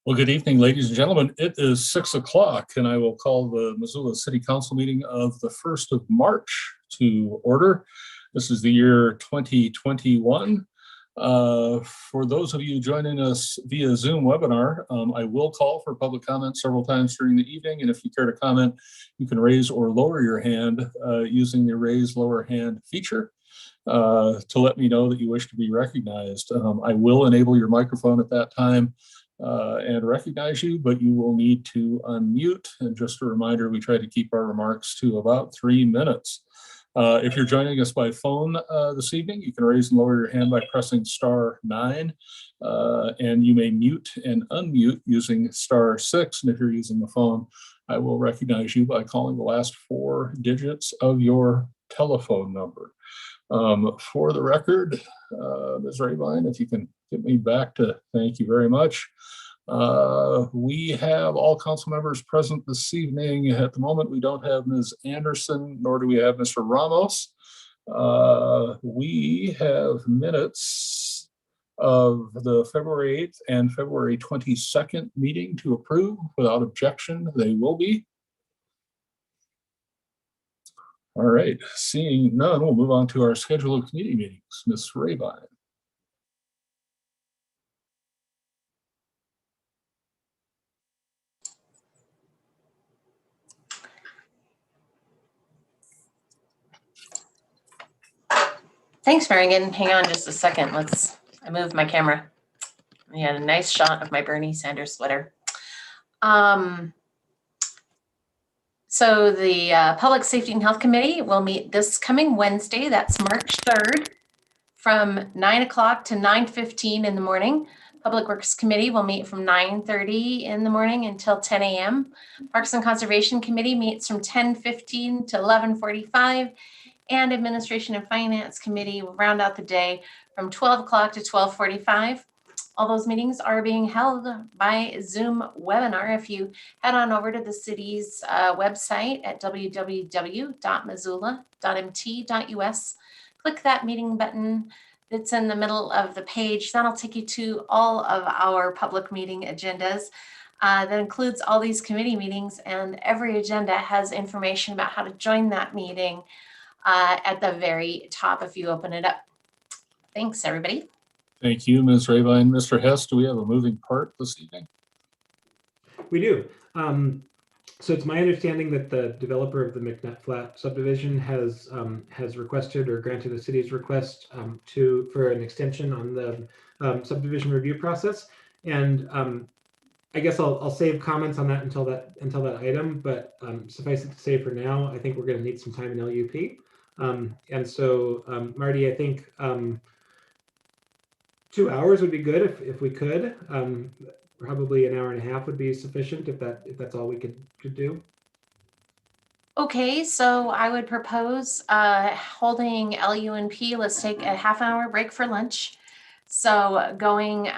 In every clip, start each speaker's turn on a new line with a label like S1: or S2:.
S1: Well, good evening, ladies and gentlemen. It is 6 o'clock, and I will call the Missoula City Council meeting of the 1st of March to order. This is the year 2021. For those of you joining us via Zoom webinar, I will call for public comment several times during the evening, and if you care to comment, you can raise or lower your hand using the raise lower hand feature to let me know that you wish to be recognized. I will enable your microphone at that time and recognize you, but you will need to unmute. And just a reminder, we try to keep our remarks to about 3 minutes. If you're joining us by phone this evening, you can raise and lower your hand by pressing *9, and you may mute and unmute using *6. And if you're using the phone, I will recognize you by calling the last 4 digits of your telephone number. For the record, Ms. Rabine, if you can get me back to thank you very much. We have all council members present this evening. At the moment, we don't have Ms. Anderson, nor do we have Mr. Ramos. We have minutes of the February 8th and February 22nd meeting to approve. Without objection, they will be. All right, seeing none, we'll move on to our schedule of committee meetings. Ms. Rabine.
S2: Thanks, Marion. Hang on just a second. I moved my camera. We had a nice shot of my Bernie Sanders sweater. So the Public Safety and Health Committee will meet this coming Wednesday, that's March 3rd, from 9 o'clock to 9:15 in the morning. Public Works Committee will meet from 9:30 in the morning until 10 a.m. Parks and Conservation Committee meets from 10:15 to 11:45. And Administration and Finance Committee will round out the day from 12 o'clock to 12:45. All those meetings are being held by Zoom webinar. If you head on over to the city's website at www.missoula.mt.us, click that meeting button that's in the middle of the page. That'll take you to all of our public meeting agendas. That includes all these committee meetings, and every agenda has information about how to join that meeting at the very top if you open it up. Thanks, everybody.
S1: Thank you, Ms. Rabine. Mr. Hess, do we have a moving part this evening?
S3: We do. So it's my understanding that the developer of the McNutt Flat subdivision has requested or granted the city's request for an extension on the subdivision review process. And I guess I'll save comments on that until that item. But suffice it to say, for now, I think we're going to need some time in LUP. And so, Marty, I think 2 hours would be good if we could. Probably an hour and a half would be sufficient if that's all we could do.
S2: Okay, so I would propose holding LUNP. Let's take a half-hour break for lunch. So going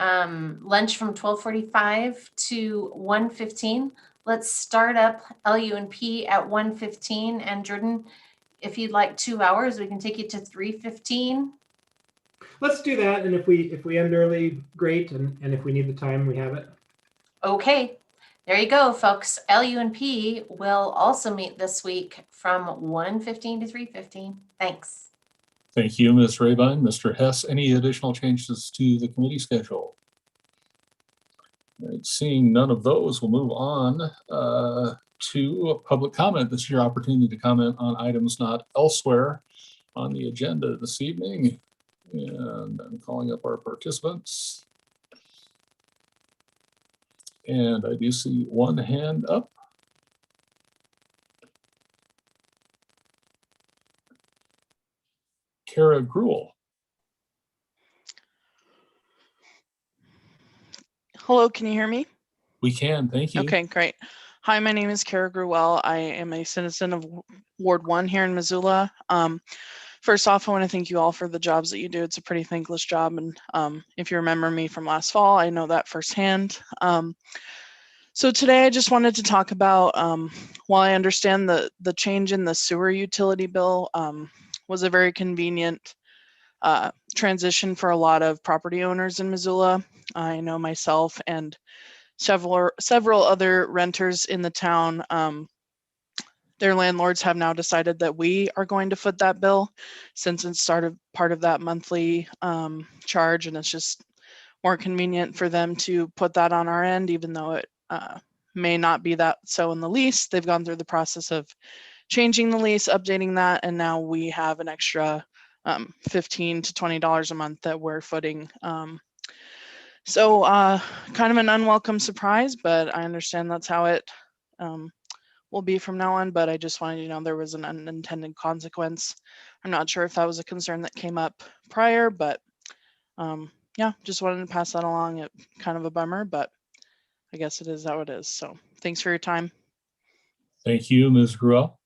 S2: lunch from 12:45 to 1:15. Let's start up LUNP at 1:15. And Jordan, if you'd like 2 hours, we can take you to 3:15.
S3: Let's do that. And if we end early, great. And if we need the time, we have it.
S2: Okay, there you go, folks. LUNP will also meet this week from 1:15 to 3:15. Thanks.
S1: Thank you, Ms. Rabine. Mr. Hess, any additional changes to the committee schedule? All right, seeing none of those, we'll move on to public comment. This is your opportunity to comment on items not elsewhere on the agenda this evening. And I'm calling up our participants. And I do see one hand up. Kara Gruel.
S4: Hello, can you hear me?
S1: We can, thank you.
S4: Okay, great. Hi, my name is Kara Gruel. I am a citizen of Ward 1 here in Missoula. First off, I want to thank you all for the jobs that you do. It's a pretty thankless job. And if you remember me from last fall, I know that firsthand. So today I just wanted to talk about, while I understand the change in the sewer utility bill was a very convenient transition for a lot of property owners in Missoula. I know myself and several other renters in the town, their landlords have now decided that we are going to foot that bill since it's part of that monthly charge, and it's just more convenient for them to put that on our end, even though it may not be that so in the lease. They've gone through the process of changing the lease, updating that, and now we have an extra $15 to $20 a month that we're footing. So kind of an unwelcome surprise, but I understand that's how it will be from now on. But I just wanted you to know there was an unintended consequence. I'm not sure if that was a concern that came up prior, but yeah, just wanted to pass that along. It kind of a bummer, but I guess it is how it is. So thanks for your time.
S1: Thank you, Ms. Gruelle.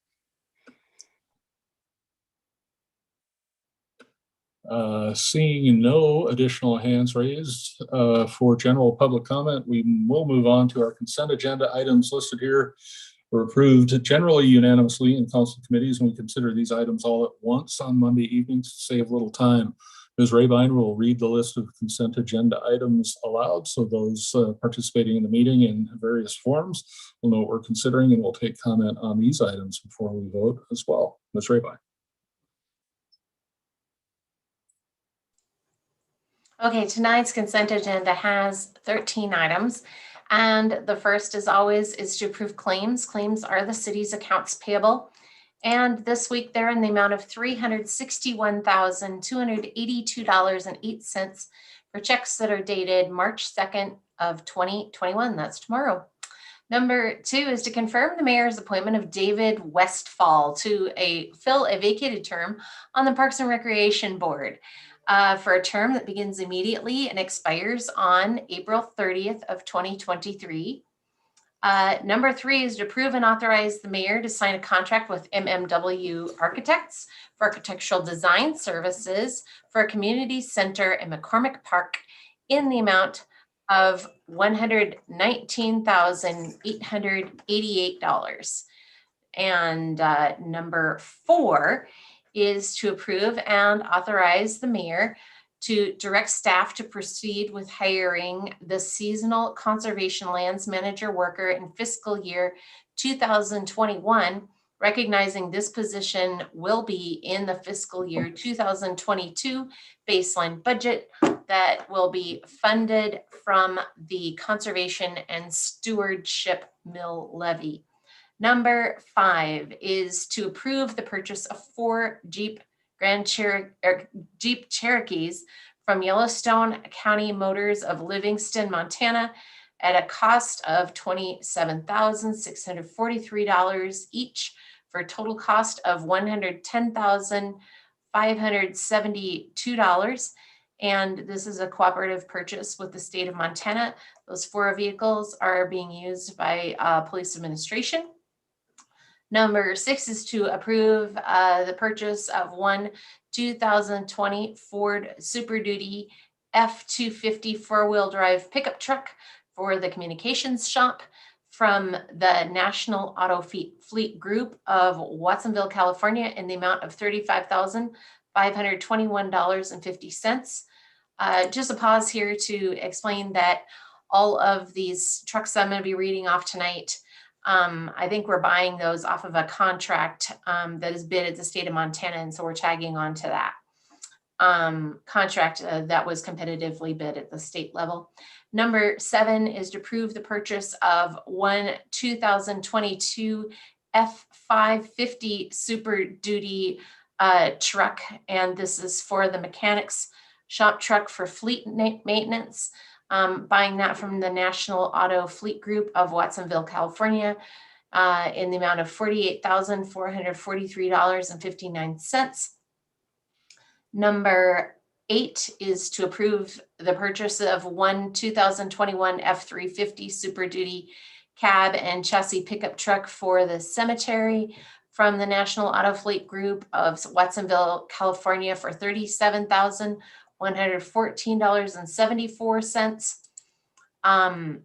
S1: Seeing no additional hands raised for general public comment, we will move on to our consent agenda. Items listed here were approved generally unanimously in council committees, and we consider these items all at once on Monday evenings to save little time. Ms. Rabine will read the list of consent agenda items aloud, so those participating in the meeting in various forms will know what we're considering, and we'll take comment on these items before we vote as well. Ms. Rabine.
S2: Okay, tonight's consent agenda has 13 items. And the first, as always, is to approve claims. Claims are the city's accounts payable. And this week they're in the amount of $361,282.08 for checks that are dated March 2nd of 2021. That's tomorrow. Number 2 is to confirm the mayor's appointment of David Westfall to fill a vacated term on the Parks and Recreation Board. For a term that begins immediately and expires on April 30th of 2023. Number 3 is to approve and authorize the mayor to sign a contract with MMW Architects for architectural design services for a community center in McCormick Park in the amount of $119,888. And number 4 is to approve and authorize the mayor to direct staff to proceed with hiring the seasonal conservation lands manager worker in fiscal year 2021, recognizing this position will be in the fiscal year 2022 baseline budget that will be funded from the conservation and stewardship mill levy. Number 5 is to approve the purchase of 4 Jeep Cherokees from Yellowstone County Motors of Livingston, Montana at a cost of $27,643 each for a total cost of $110,572. And this is a cooperative purchase with the state of Montana. Those 4 vehicles are being used by police administration. Number 6 is to approve the purchase of 1 2020 Ford Super Duty F-250 4-wheel drive pickup truck for the communications shop from the National Auto Fleet Group of Watsonville, California in the amount of $35,521.50. Just a pause here to explain that all of these trucks I'm going to be reading off tonight, I think we're buying those off of a contract that is bid at the state of Montana, and so we're tagging on to that contract that was competitively bid at the state level. Number 7 is to approve the purchase of 1 2022 F-550 Super Duty truck, and this is for the mechanics shop truck for fleet maintenance. Buying that from the National Auto Fleet Group of Watsonville, California, in the amount of $48,443.59. Number 8 is to approve the purchase of 1 2021 F-350 Super Duty cab and chassis pickup truck for the cemetery from the National Auto Fleet Group of Watsonville, California for $37,114.74.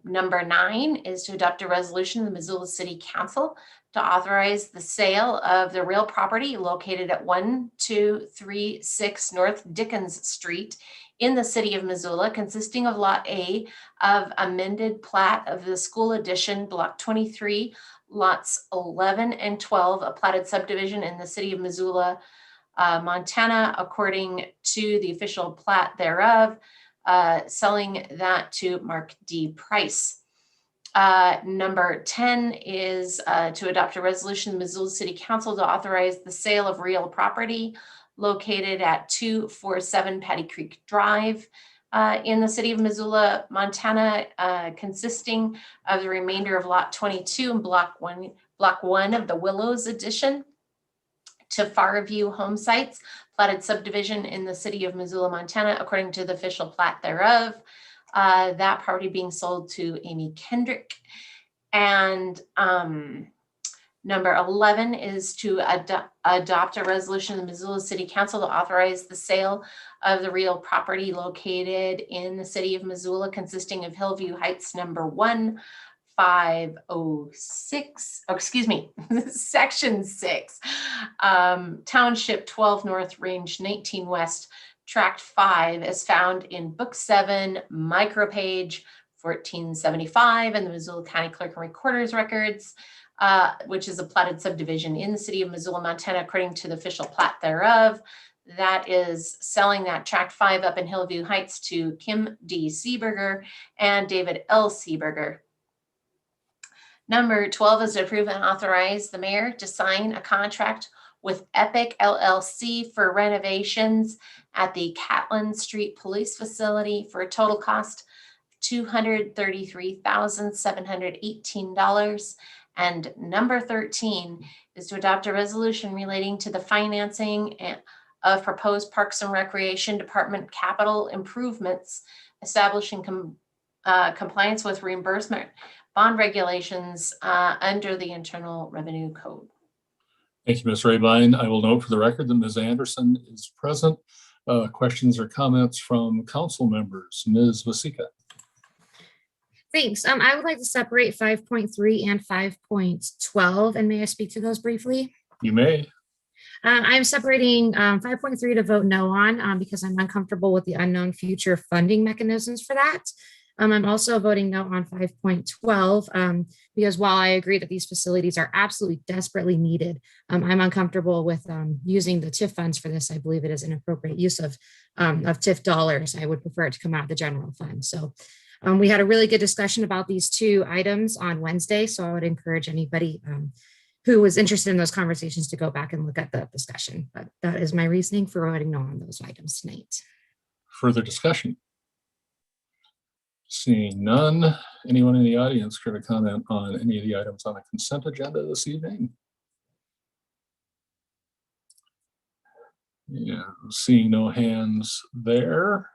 S2: Number 9 is to adopt a resolution of the Missoula City Council to authorize the sale of the real property located at 1236 North Dickens Street in the city of Missoula, consisting of Lot A of amended plat of the school addition, Block 23, Lots 11 and 12, a platted subdivision in the city of Missoula, Montana, according to the official plat thereof, selling that to Mark D. Price. Number 10 is to adopt a resolution of the Missoula City Council to authorize the sale of real property located at 247 Patty Creek Drive in the city of Missoula, Montana, consisting of the remainder of Lot 22 and Block 1 of the Willows addition to Farview Home Sites, platted subdivision in the city of Missoula, Montana, according to the official plat thereof. That property being sold to Amy Kendrick. And number 11 is to adopt a resolution of the Missoula City Council to authorize the sale of the real property located in the city of Missoula, consisting of Hillview Heights number 1506, section 6, township 12 North, range 19 West, tract 5, as found in book 7, micropage 1475 in the Missoula County Clerk and Recorder's records, which is a platted subdivision in the city of Missoula, Montana, according to the official plat thereof. That is selling that tract 5 up in Hillview Heights to Kim D. Seeberger and David L. Seeberger. Number 12 is to approve and authorize the mayor to sign a contract with Epic LLC for renovations at the Catlin Street Police Facility for a total cost of $233,718. And number 13 is to adopt a resolution relating to the financing of proposed Parks and Recreation Department capital improvements, establishing compliance with reimbursement bond regulations under the Internal Revenue Code.
S1: Thank you, Ms. Rabine. I will note for the record that Ms. Anderson is present. Questions or comments from council members? Ms. Vasika.
S5: Thanks. I would like to separate 5.3 and 5.12, and may I speak to those briefly?
S1: You may.
S5: I'm separating 5.3 to vote no on because I'm uncomfortable with the unknown future funding mechanisms for that. I'm also voting no on 5.12 because while I agree that these facilities are absolutely desperately needed, I'm uncomfortable with using the TIF funds for this. I believe it is an appropriate use of TIF dollars. I would prefer it to come out of the general fund. So we had a really good discussion about these two items on Wednesday. So I would encourage anybody who was interested in those conversations to go back and look at the discussion. But that is my reasoning for voting no on those items tonight.
S1: Further discussion? Seeing none, anyone in the audience care to comment on any of the items on the consent agenda this evening? Yeah, seeing no hands there.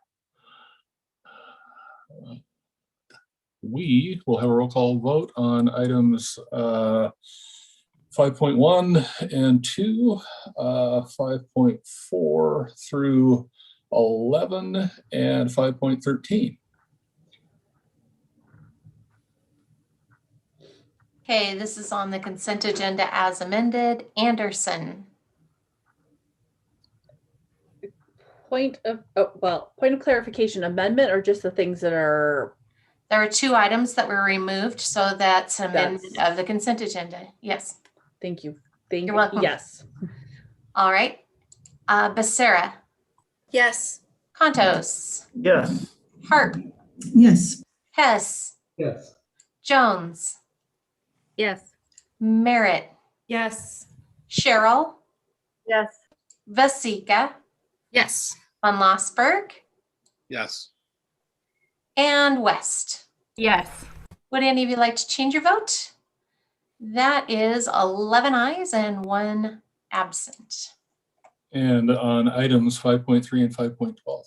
S1: We will have a roll call vote on items 5.1 and 2, 5.4 through 11, and 5.13.
S2: Okay, this is on the consent agenda as amended. Anderson.
S6: Point of clarification, amendment or just the things that are.
S2: There are two items that were removed, so that's an amendment of the consent agenda. Yes.
S6: Thank you.
S2: You're welcome.
S6: Yes.
S2: All right. Becerra.
S7: Yes.
S2: Contos.
S8: Yes.
S2: Hart.
S7: Yes.
S2: Hess.
S3: Yes.
S2: Jones.
S7: Yes.
S2: Merritt.
S7: Yes.
S2: Cheryl.
S7: Yes.
S2: Vasika.
S5: Yes.
S2: Van Lossberg.
S8: Yes.
S2: And West.
S7: Yes.
S2: Would any of you like to change your vote? That is 11 ayes and 1 absent.
S1: And on items 5.3 and 5.12.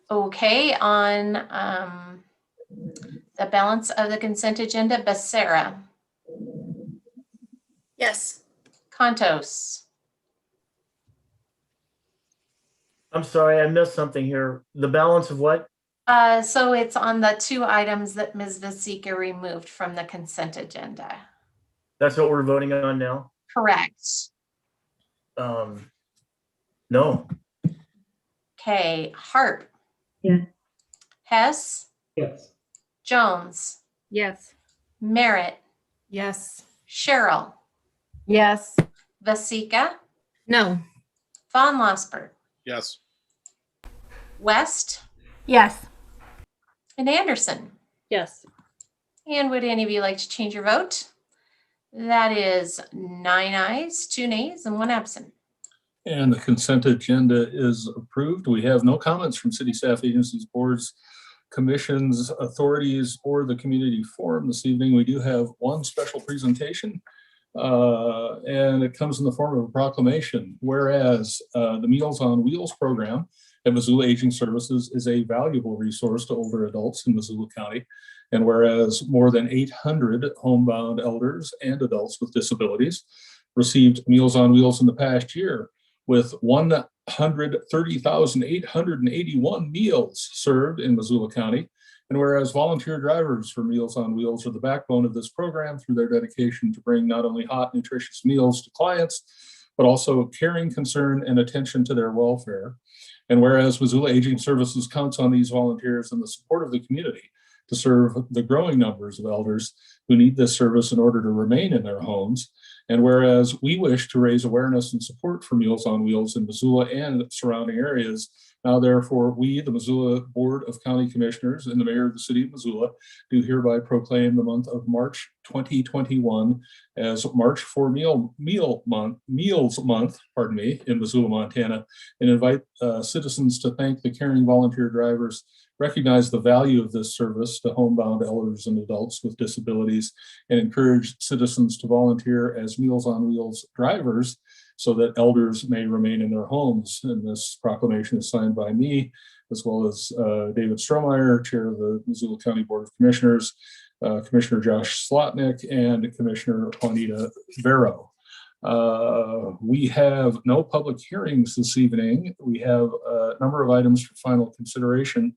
S2: Okay, on the balance of the consent agenda, Becerra,
S7: Yes.
S2: Contos,
S8: I'm sorry, I missed something here. The balance of what?
S2: so it's on the 2 items that Ms. Vasika removed from the consent agenda.
S8: That's what we're voting on now?
S2: Correct.
S8: No.
S2: Okay, Harp.
S7: Yeah.
S2: Hess,
S3: Yes.
S2: Jones,
S7: Yes.
S2: Merritt,
S7: Yes.
S2: Cheryl,
S7: Yes.
S2: Vasika,
S5: No.
S2: Von Lossberg,
S1: Yes.
S2: West,
S7: Yes.
S2: and Anderson.
S6: Yes.
S2: And would any of you like to change your vote? That is 9 ayes, 2 nays, and 1 absent.
S1: And the consent agenda is approved. We have no comments from city staff, agencies, boards, commissions, authorities, or the community forum this evening. We do have one special presentation, and it comes in the form of a proclamation. Whereas the Meals on Wheels program at Missoula Aging Services is a valuable resource to older adults in Missoula County. And whereas more than 800 homebound elders and adults with disabilities received Meals on Wheels in the past year, with 130,881 meals served in Missoula County. And whereas volunteer drivers for Meals on Wheels are the backbone of this program through their dedication to bring not only hot, nutritious meals to clients, but also caring concern and attention to their welfare. And whereas Missoula Aging Services counts on these volunteers and the support of the community to serve the growing numbers of elders who need this service in order to remain in their homes. And whereas we wish to raise awareness and support for Meals on Wheels in Missoula and surrounding areas, now therefore we, the Missoula Board of County Commissioners and the Mayor of the City of Missoula, do hereby proclaim the month of March 2021 as March for Meals Month, in Missoula, Montana, and invite citizens to thank the caring volunteer drivers, recognize the value of this service to homebound elders and adults with disabilities, and encourage citizens to volunteer as Meals on Wheels drivers so that elders may remain in their homes. And this proclamation is signed by me, as well as David Strohmeyer, Chair of the Missoula County Board of Commissioners, Commissioner Josh Slotnick, and Commissioner Juanita Vero. We have no public hearings this evening. We have a number of items for final consideration.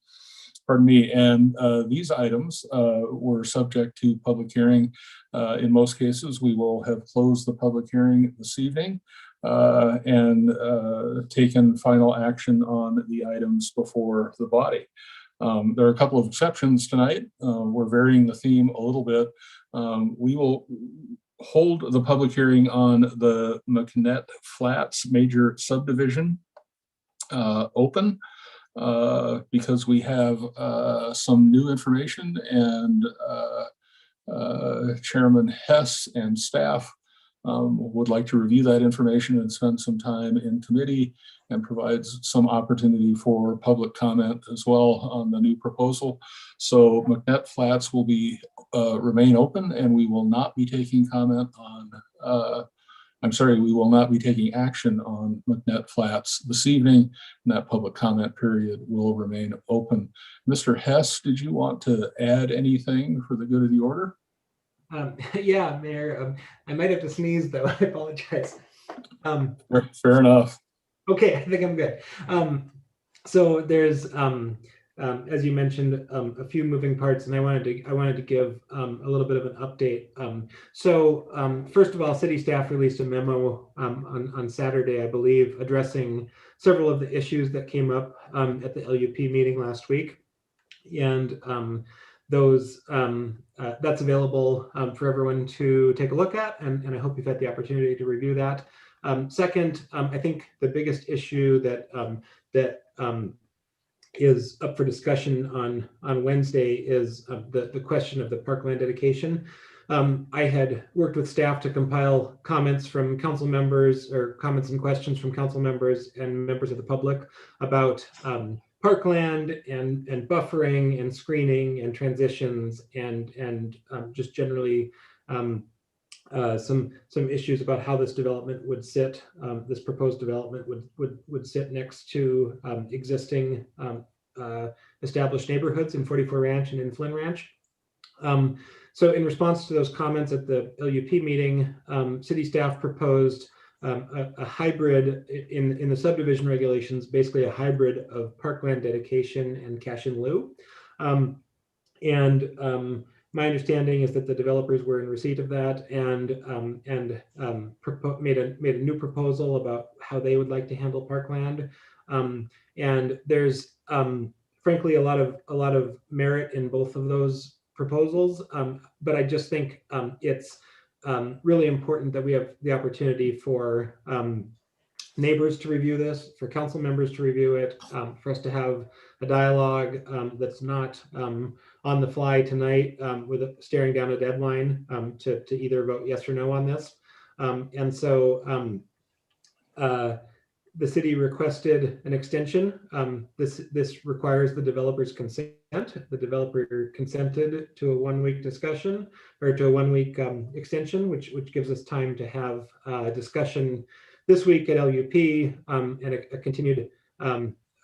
S1: Pardon me, and these items were subject to public hearing. In most cases, we will have closed the public hearing this evening and taken final action on the items before the body. There are a couple of exceptions tonight. We're varying the theme a little bit. We will hold the public hearing on the McNett Flats major subdivision open because we have some new information, and Chairman Hess and staff would like to review that information and spend some time in committee and provides some opportunity for public comment as well on the new proposal. So McNett Flats will be remain open, and we will not be taking comment on we will not be taking action on McNett Flats this evening, and that public comment period will remain open. Mr. Hess, did you want to add anything for the good of the order?
S3: Yeah, Mayor, I might have to sneeze though. I apologize.
S1: Fair enough.
S3: Okay, I think I'm good. So there's, as you mentioned, a few moving parts, and I wanted to give a little bit of an update. First of all, city staff released a memo on Saturday, I believe, addressing several of the issues that came up at the LUP meeting last week, and that's available for everyone to take a look at, and I hope you've had the opportunity to review that. Second, I think the biggest issue that is up for discussion on Wednesday is the question of the parkland dedication. I had worked with staff to compile comments from council members, or comments and questions from council members and members of the public about parkland and buffering and screening and transitions and just generally some issues about how this development would sit. This proposed development would sit next to existing established neighborhoods in 44 Ranch and in Flynn Ranch. So in response to those comments at the LUP meeting, city staff proposed a hybrid in the subdivision regulations, basically a hybrid of parkland dedication and cash in lieu. My understanding is that the developers were in receipt of that and made a new proposal about how they would like to handle parkland. And there's frankly a lot of merit in both of those proposals, but I just think it's really important that we have the opportunity for neighbors to review this, for council members to review it, for us to have a dialogue that's not on the fly tonight with staring down a deadline to either vote yes or no on this. And so the city requested an extension. This requires the developer's consent. The developer consented to a 1-week discussion or to a 1-week extension, which gives us time to have a discussion this week at LUP and a continued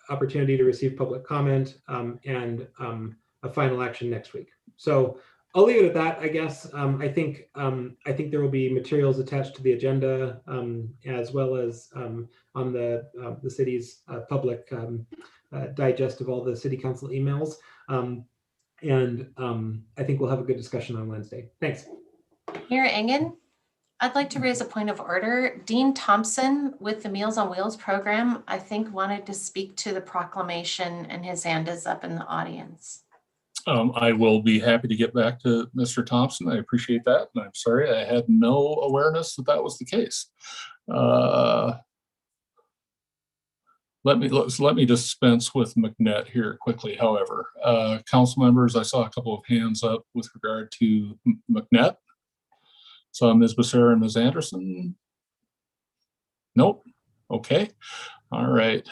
S3: opportunity to receive public comment and a final action next week. So I'll leave it at that, I guess. I think there will be materials attached to the agenda as well as on the city's public digest of all the city council emails. And I think we'll have a good discussion on Wednesday. Thanks.
S2: Mayor Engen, I'd like to raise a point of order. Dean Thompson with the Meals on Wheels program, I think wanted to speak to the proclamation and his hand is up in the audience.
S1: I will be happy to get back to Mr. Thompson. I appreciate that. And I'm sorry, I had no awareness that that was the case. Let me dispense with McNett here quickly. However, council members, I saw a couple of hands up with regard to McNett. So Ms. Becerra and Ms. Anderson. Nope. Okay. All right.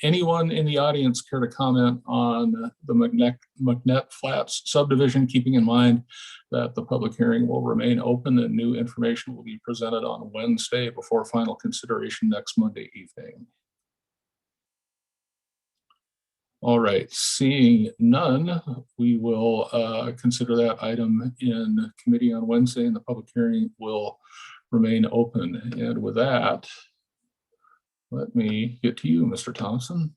S1: Anyone in the audience care to comment on the McNett Flats subdivision, keeping in mind that the public hearing will remain open and new information will be presented on Wednesday before final consideration next Monday evening? All right, seeing none, we will consider that item in committee on Wednesday and the public hearing will remain open. And with that, let me get to you, Mr. Thompson.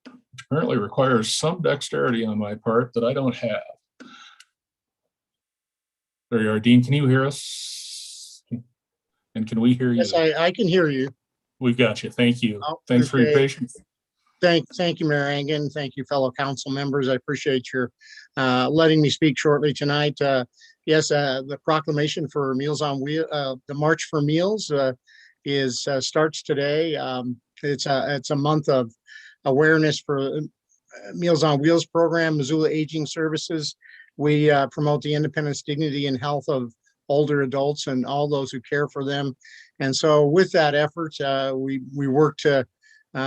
S1: Which apparently requires some dexterity on my part that I don't have. There you are, Dean, can you hear us? And can we hear you?
S9: Yes, I can hear you.
S1: We've got you. Thank you.
S9: Oh,
S1: Thanks for your patience.
S9: Thank you, Mayor Engen. Thank you, fellow council members. I appreciate your letting me speak shortly tonight. Yes, the proclamation for Meals on Wheels, the March for Meals starts today. It's a month of awareness for Meals on Wheels program, Missoula Aging Services. We promote the independence, dignity, and health of older adults and all those who care for them. And so with that effort, we work to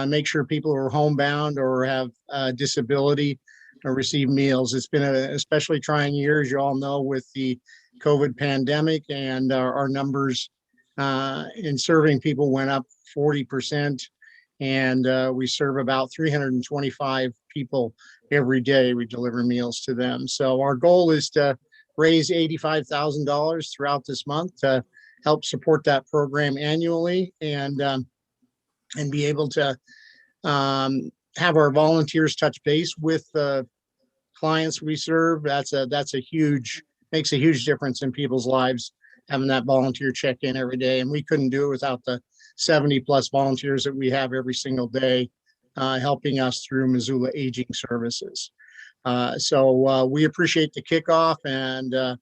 S9: make sure people who are homebound or have disability receive meals. It's been an especially trying year, as you all know, with the COVID pandemic, and our numbers in serving people went up 40%. And we serve about 325 people every day. We deliver meals to them. So our goal is to raise $85,000 throughout this month to help support that program annually and be able to have our volunteers touch base with the clients we serve. Makes a huge difference in people's lives, having that volunteer check in every day. And we couldn't do it without the 70 plus volunteers that we have every single day helping us through Missoula Aging Services. So we appreciate the kickoff and the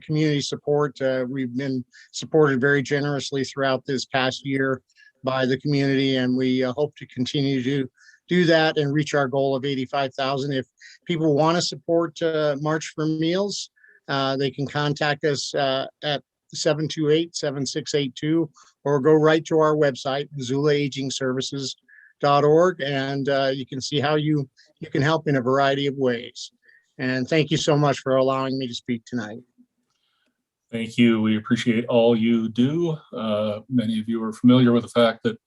S9: community support. We've been supported very generously throughout this past year by the community, and we hope to continue to do that and reach our goal of 85,000. If people want to support March for Meals, they can contact us at 728-7682 or go right to our website, MissoulaAgingServices.org, and you can see how you can help in a variety of ways. And thank you so much for allowing me to speak tonight.
S1: Thank you. We appreciate all you do. Many of you are familiar with the fact that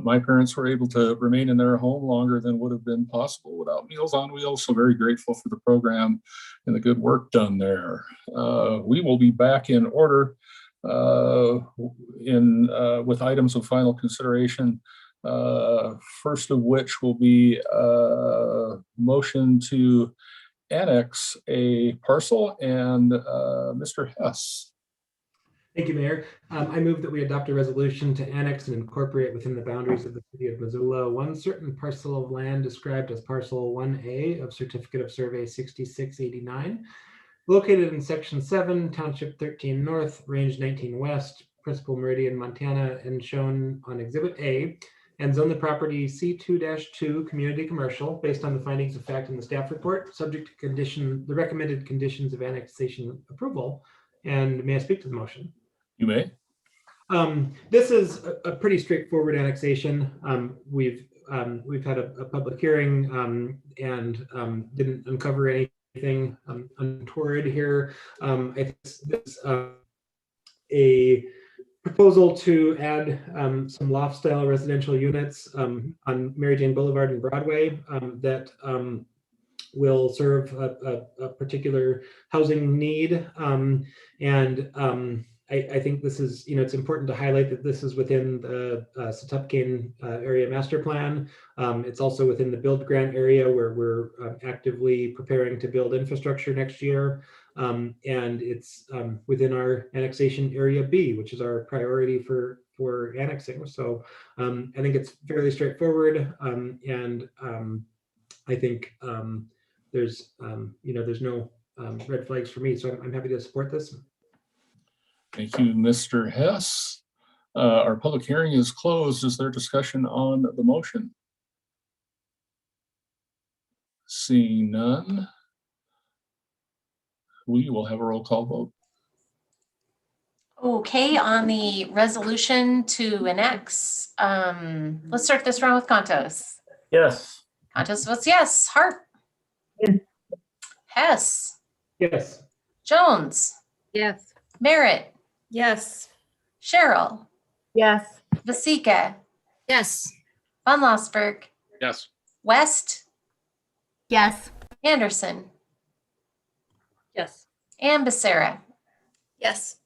S1: my parents were able to remain in their home longer than would have been possible without Meals on Wheels. So very grateful for the program and the good work done there. We will be back in order with items of final consideration. First of which will be a motion to annex a parcel, and Mr. Hess.
S3: Thank you, Mayor. I move that we adopt a resolution to annex and incorporate within the boundaries of the city of Missoula one certain parcel of land described as parcel 1A of Certificate of Survey 6689, located in Section 7, Township 13 North, Range 19 West, Principal Meridian, Montana, and shown on Exhibit A, and zone the property C2-2 Community Commercial based on the findings of fact in the staff report, subject to the recommended conditions of annexation approval. And may I speak to the motion?
S1: You may.
S3: This is a pretty straightforward annexation. We've had a public hearing and didn't uncover anything untoward here. I think this a proposal to add some loft-style residential units on Mary Jane Boulevard and Broadway that will serve a particular housing need. I think this is, it's important to highlight that this is within the Setupkane area master plan. It's also within the build grant area where we're actively preparing to build infrastructure next year. And it's within our annexation area B, which is our priority for annexing. So I think it's fairly straightforward. I think there's no red flags for me. So I'm happy to support this.
S1: Thank you, Mr. Hess. Our public hearing is closed. Is there discussion on the motion? Seeing none, we will have a roll call vote.
S2: Okay, on the resolution to annex, let's start this round with Contos.
S8: Yes.
S2: Contos votes yes. Hart?
S7: Yes.
S2: Hess?
S3: Yes.
S2: Jones?
S7: Yes.
S2: Merritt?
S7: Yes.
S2: Cheryl?
S7: Yes.
S2: Vasika?
S5: Yes.
S2: Von Lossberg?
S1: Yes.
S2: West?
S7: Yes.
S2: Anderson?
S6: Yes.
S2: And Becerra?
S5: Yes.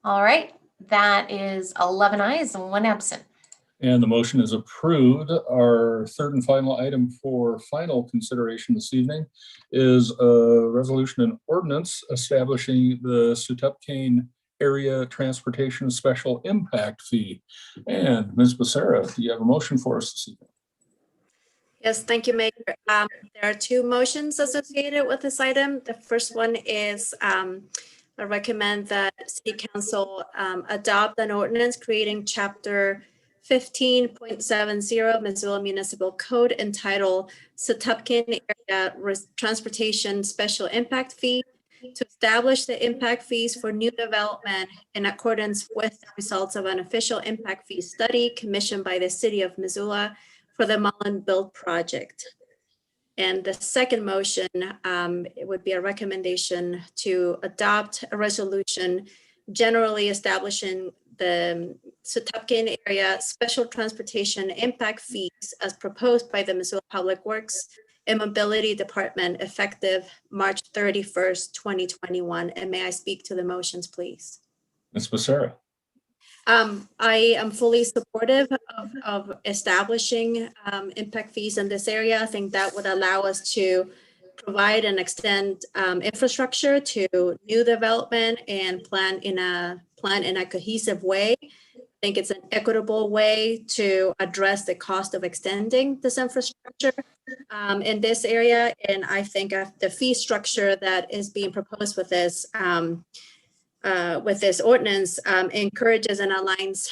S2: All right, that is 11 ayes and 1 absent.
S1: And the motion is approved. Our third and final item for final consideration this evening is a resolution and ordinance establishing the Setupkane Area Transportation Special Impact Fee. And Ms. Becerra, do you have a motion for us this evening?
S10: Yes, thank you, Mayor. There are 2 motions associated with this item. The first one is I recommend that City Council adopt an ordinance creating Chapter 15.70 Missoula Municipal Code entitled Setupkane Area Transportation Special Impact Fee to establish the impact fees for new development in accordance with the results of an official impact fee study commissioned by the City of Missoula for the Mullen Build project. And the second motion, it would be a recommendation to adopt a resolution generally establishing the Setupkane Area Special Transportation Impact Fees as proposed by the Missoula Public Works and Mobility Department effective March 31st, 2021. And may I speak to the motions, please?
S1: Ms. Becerra.
S10: I am fully supportive of establishing impact fees in this area. I think that would allow us to provide and extend infrastructure to new development and plan in a cohesive way. I think it's an equitable way to address the cost of extending this infrastructure in this area. And I think the fee structure that is being proposed with this ordinance encourages and aligns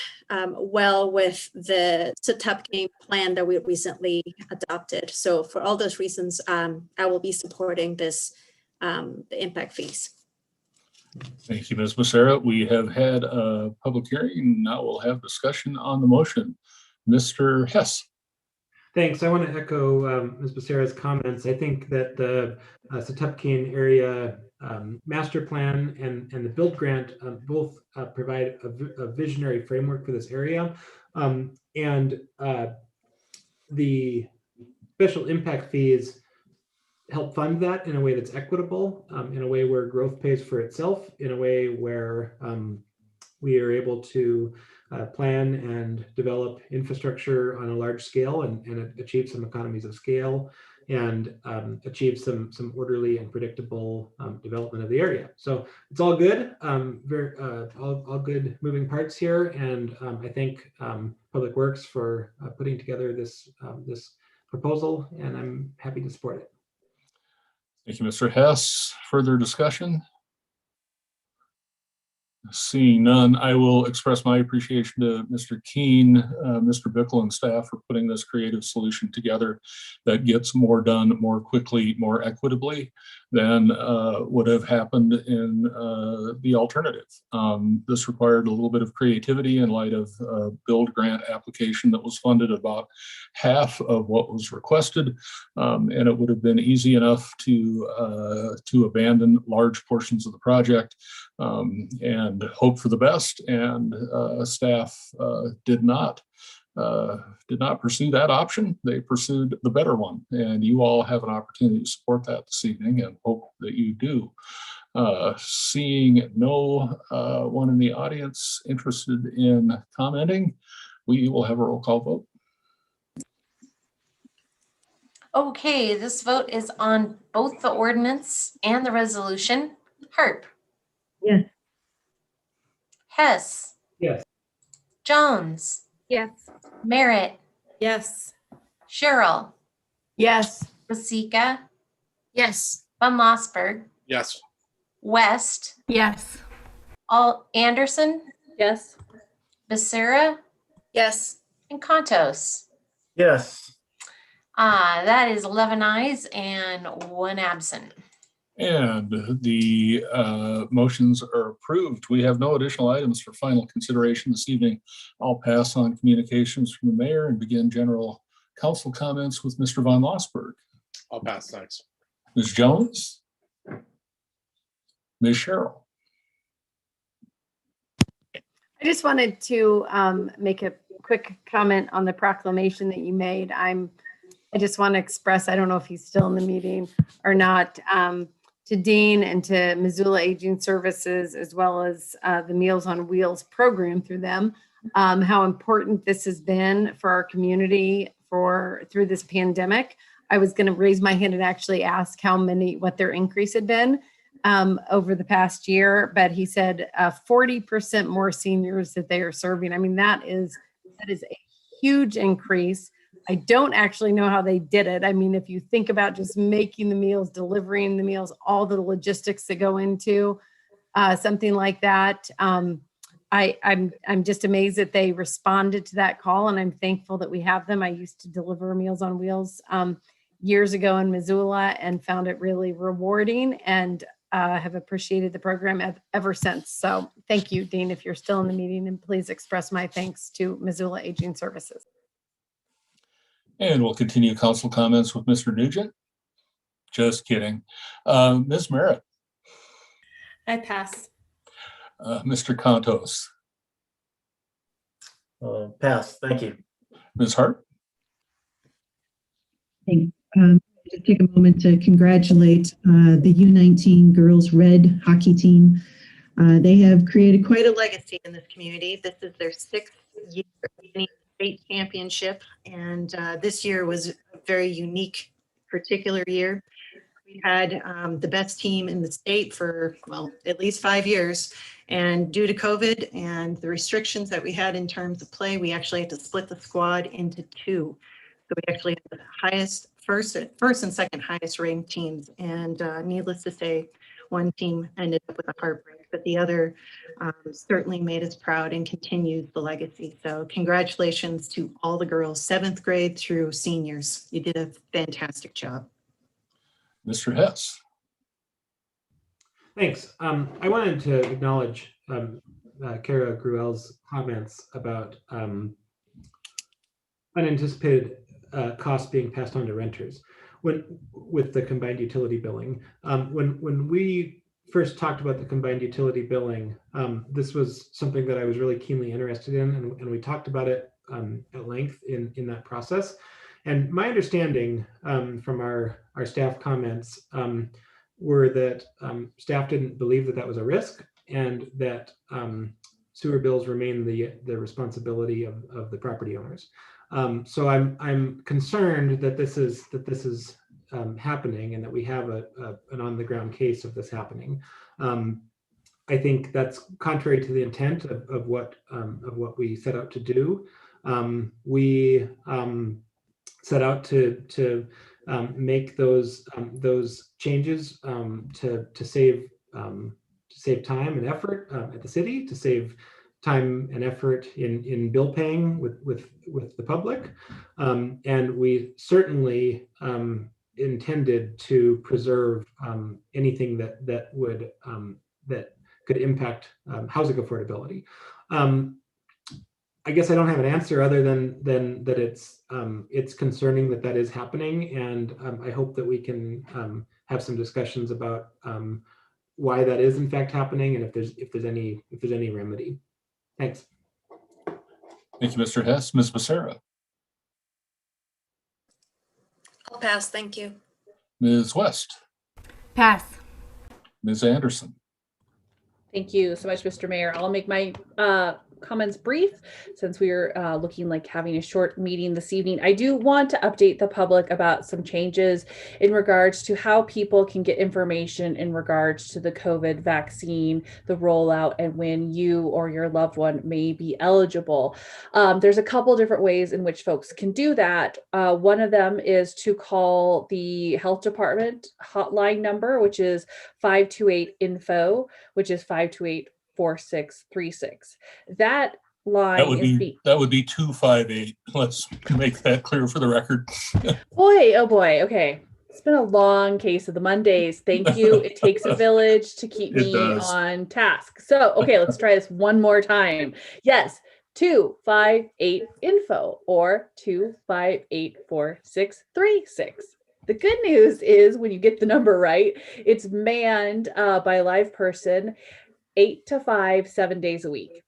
S10: well with the Setupkane plan that we recently adopted. So for all those reasons, I will be supporting this, the impact fees.
S1: Thank you, Ms. Becerra. We have had a public hearing. Now we'll have discussion on the motion. Mr. Hess.
S3: Thanks. I want to echo Ms. Becerra's comments. I think that the Setupkin area master plan and the build grant both provide a visionary framework for this area. And the special impact fees help fund that in a way that's equitable, in a way where growth pays for itself, in a way where we are able to plan and develop infrastructure on a large scale and achieve some economies of scale and achieve some orderly and predictable development of the area. So it's all good, all good moving parts here. And I thank Public Works for putting together this proposal, and I'm happy to support it.
S1: Thank you, Mr. Hess. Further discussion? Seeing none, I will express my appreciation to Mr. Keene, Mr. Bickle, and staff for putting this creative solution together that gets more done more quickly, more equitably than would have happened in the alternative. This required a little bit of creativity in light of a build grant application that was funded about half of what was requested, and it would have been easy enough to abandon large portions of the project and hope for the best, and staff did not pursue that option. They pursued the better one, and you all have an opportunity to support that this evening, and hope that you do. Seeing no one in the audience interested in commenting, we will have a roll call vote.
S2: Okay, this vote is on both the ordinance and the resolution. Harp.
S7: Yes.
S2: Hess.
S3: Yes.
S2: Jones.
S7: Yes.
S2: Merritt.
S7: Yes.
S2: Sherrill.
S7: Yes.
S2: Basika.
S5: Yes.
S2: Van Lossberg.
S11: Yes.
S2: West.
S7: Yes.
S2: All Anderson.
S6: Yes.
S2: Becerra.
S10: Yes.
S2: And Contos.
S8: Yes.
S2: That is 11 ayes and 1 absent.
S1: And the motions are approved. We have no additional items for final consideration this evening. I'll pass on communications from the mayor and begin general council comments with Mr. Van Lossberg.
S11: I'll pass. Thanks.
S1: Ms. Jones? Ms. Sherrill?
S7: I just wanted to make a quick comment on the proclamation that you made. I just want to express, I don't know if he's still in the meeting or not, to Dean and to Missoula Aging Services, as well as the Meals on Wheels program through them, how important this has been for our community through this pandemic. I was going to raise my hand and actually ask what their increase had been over the past year, but he said 40% more seniors that they are serving. I mean, that is a huge increase. I don't actually know how they did it. I mean, if you think about just making the meals, delivering the meals, all the logistics that go into something like that, I'm just amazed that they responded to that call, and I'm thankful that we have them. I used to deliver Meals on Wheels years ago in Missoula and found it really rewarding, and have appreciated the program ever since. So thank you, Dean, if you're still in the meeting, and please express my thanks to Missoula Aging Services.
S1: And we'll continue council comments with Mr. Nugent. Just kidding. Ms. Merritt.
S7: I pass.
S1: Mr. Contos.
S8: Pass. Thank you.
S1: Ms. Hart.
S12: Thanks. Just take a moment to congratulate the U19 Girls Red hockey team. They have created quite a legacy in this community. This is their 6th year winning state championship, and this year was a very unique, particular year. We had the best team in the state for, well, at least 5 years, and due to COVID and the restrictions that we had in terms of play, we actually had to split the squad into 2. So we actually had the highest first and second highest ranked teams, and needless to say, one team ended up with a heartbreak, but the other certainly made us proud and continues the legacy. So congratulations to all the girls, 7th grade through seniors. You did a fantastic job.
S1: Mr. Hess.
S3: Thanks. I wanted to acknowledge Kara Gruel's comments about unanticipated costs being passed on to renters with the combined utility billing. When we first talked about the combined utility billing, this was something that I was really keenly interested in, and we talked about it at length in that process. And my understanding from our staff comments were that staff didn't believe that that was a risk, and that sewer bills remain the responsibility of the property owners. So I'm concerned that this is happening, and that we have an on-the-ground case of this happening. I think that's contrary to the intent of what we set out to do. We set out to make those changes to save time and effort at the city, to save time and effort in bill paying with the public, and we certainly intended to preserve anything that would that could impact housing affordability. I guess I don't have an answer other than that it's concerning that is happening, and I hope that we can have some discussions about why that is in fact happening, and if there's any remedy. Thanks.
S1: Thank you, Mr. Hess. Ms. Becerra.
S10: I'll pass, thank you.
S1: Ms. West.
S7: Pass.
S1: Ms. Anderson.
S6: Thank you so much, Mr. Mayor. I'll make my comments brief since we are looking like having a short meeting this evening. I do want to update the public about some changes in regards to how people can get information in regards to the COVID vaccine, the rollout, and when you or your loved one may be eligible. There's a couple different ways in which folks can do that. One of them is to call the health department hotline number, which is 528-INFO, which is 528-4636. That line
S1: that would be 258. Let's make that clear for the record.
S6: Boy, oh boy. Okay. It's been a long case of the Mondays. Thank you. It takes a village to keep me on task. So, okay, let's try this one more time. Yes, 258-INFO or 258-4636. The good news is when you get the number right, it's manned by a live person 8 to 5, 7 days a week.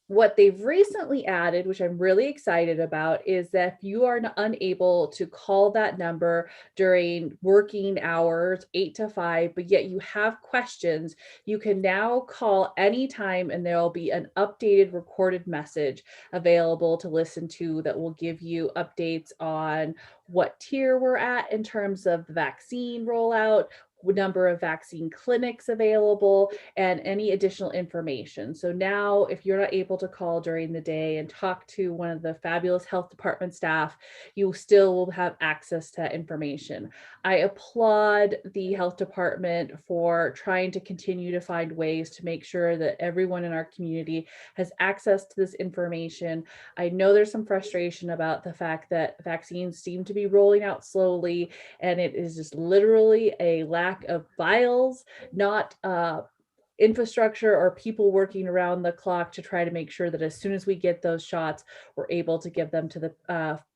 S6: What they've recently added, which I'm really excited about, is that if you are unable to call that number during working hours, 8 to 5, but yet you have questions, you can now call anytime and there'll be an updated recorded message available to listen to that will give you updates on what tier we're at in terms of the vaccine rollout, number of vaccine clinics available, and any additional information. So now if you're not able to call during the day and talk to one of the fabulous health department staff, you still will have access to that information. I applaud the health department for trying to continue to find ways to make sure that everyone in our community has access to this information. I know there's some frustration about the fact that vaccines seem to be rolling out slowly, and it is just literally a lack of vials, not infrastructure or people working around the clock to try to make sure that as soon as we get those shots, we're able to give them to the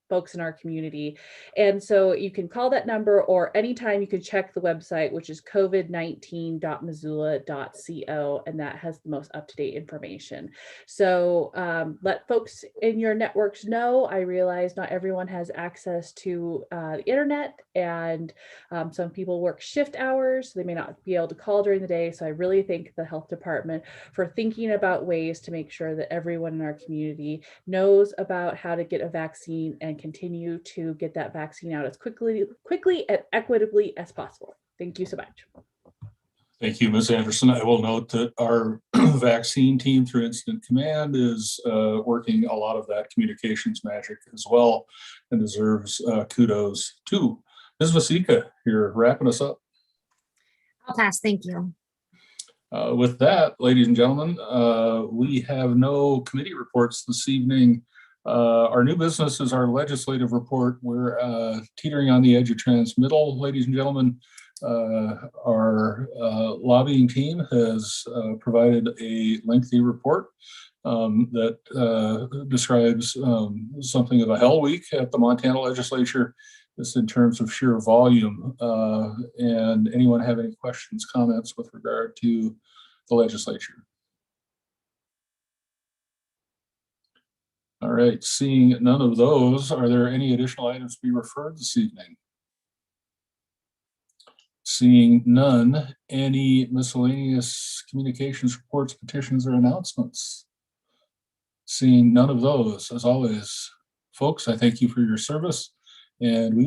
S6: folks in our community. And so you can call that number, or anytime you can check the website, which is covid19.missoula.co, and that has the most up-to-date information. So let folks in your networks know. I realize not everyone has access to the internet, and some people work shift hours, so they may not be able to call during the day. So I really thank the health department for thinking about ways to make sure that everyone in our community knows about how to get a vaccine and continue to get that vaccine out as quickly and equitably as possible. Thank you so much.
S1: Thank you, Ms. Anderson. I will note that our vaccine team through Incident Command is working a lot of that communications magic as well, and deserves kudos too. Ms. Vasika, you're wrapping us up.
S5: I'll pass, thank you.
S1: With that, ladies and gentlemen, we have no committee reports this evening. Our new business is our legislative report. We're teetering on the edge of transmittal, ladies and gentlemen. Our lobbying team has provided a lengthy report. that describes something of a hell week at the Montana legislature. Just in terms of sheer volume. And anyone have any questions, comments with regard to the legislature? All right, seeing none of those, are there any additional items to be referred this evening? Seeing none, any miscellaneous communications, reports, petitions, or announcements? Seeing none of those, as always, folks, I thank you for your service, and we